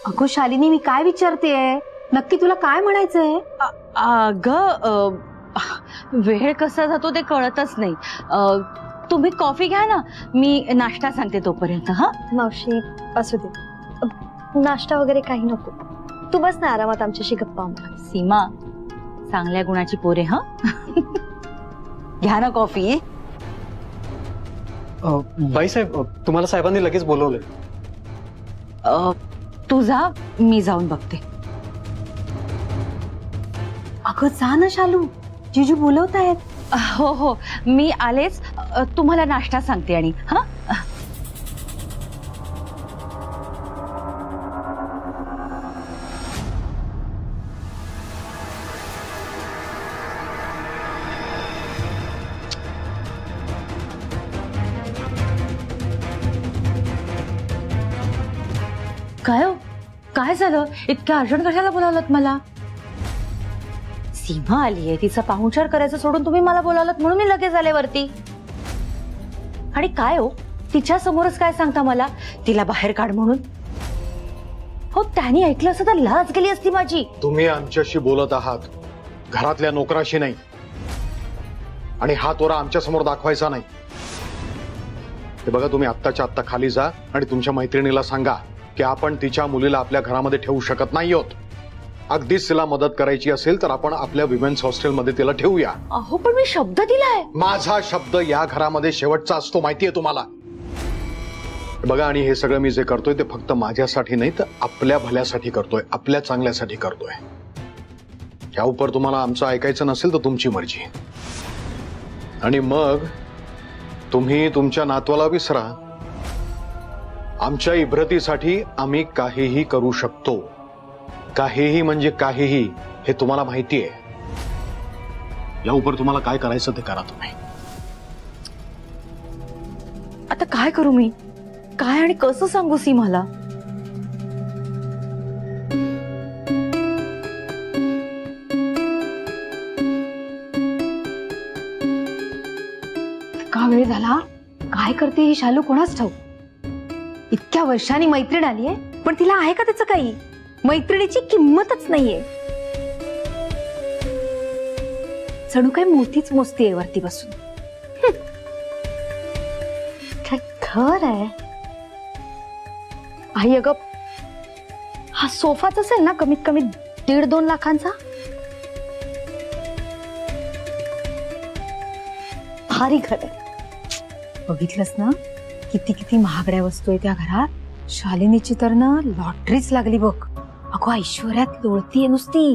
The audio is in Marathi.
अगो शालिनी, मी काय विचारतेय, नक्की तुला काय म्हणायचंय? अगं वेळ कसा जातो ते कळतच नाही. तुम्ही कॉफी घ्या ना, मी नाश्ता सांगते तोपर्यंत. हा मावशी असू दे, नाश्ता वगैरे काही नको, तू बस ना आरामात आमच्याशी गप्पा मार. सीमा चांगल्या गुणाची पोरे. हा घ्या ना कॉफी. बाईसाहेब, तुम्हाला साहेबांनी लगेच बोलवले. तू जा, मी जाऊन बघते. अगं जा ना शालू, जीजू बोलवत आहेत. हो हो, मी आलेच. तुम्हाला नाश्ता सांगते. आणि हा काय हो, काय झालं? इतक्या अर्जंट कशाला बोलावलं मला? सीमा आलीये, तिचा पाहुणचार करायचं सोडून तुम्ही मला बोलावलं म्हणून मी लगेच आले वरती. आणि काय हो, तिच्या समोरच काय सांगता मला तिला बाहेर काढ म्हणून? हो, त्याने ऐकलं असं तर लाज गेली असती माझी. तुम्ही आमच्याशी बोलत आहात, घरातल्या नोकराशी नाही. आणि हा तोरा आमच्या समोर दाखवायचा नाही. हे बघा, तुम्ही आत्ताच्या आत्ता खाली जा आणि तुमच्या मैत्रिणीला सांगा की आपण तिच्या मुलीला आपल्या घरामध्ये ठेवू शकत नाही आहोत. अगदीच तिला मदत करायची असेल तर आपण आपल्या विमेन्स हॉस्टेलमध्ये तिला ठेवूया. अहो पण मी शब्द दिलाय. माझा शब्द या घरामध्ये शेवटचा असतो, माहितीये तुम्हाला. बघा, आणि हे सगळं मी जे करतोय ते फक्त माझ्यासाठी नाही तर आपल्या भल्यासाठी करतोय, आपल्या चांगल्यासाठी करतोय. या उपर तुम्हाला आमचं ऐकायचं नसेल तर तुमची मर्जी. आणि मग तुम्ही तुमच्या नातवाला विसरा. आमच्या इब्रतीसाठी आम्ही काहीही करू शकतो. काहीही म्हणजे काहीही, हे तुम्हाला माहितीये. या उपर तुम्हाला काय करायचं ते करा तुम्ही. आता काय करू मी? काय आणि कसं सांगू सीमाला? का वेळ झाला? काय करते ही शालू कोणाच ठाऊक. इतक्या वर्षांनी मैत्रीण आलीये, पण तिला आहे का त्याचं काही? मैत्रिणीची किंमतच नाहीये. जणू काय मोठीच मोजतीये वरती बसून. काय घर आहे? आई अगं, हा सोफाच असेल ना कमीत कमी 1.5-2 लाखांचा. भारी घर आहे. बघितलंस ना किती किती महागड्या वस्तू आहे त्या घरात. शालिनीची तर ना लॉटरीच लागली बघ. अगो ऐश्वर्यात लोळतीये नुसती.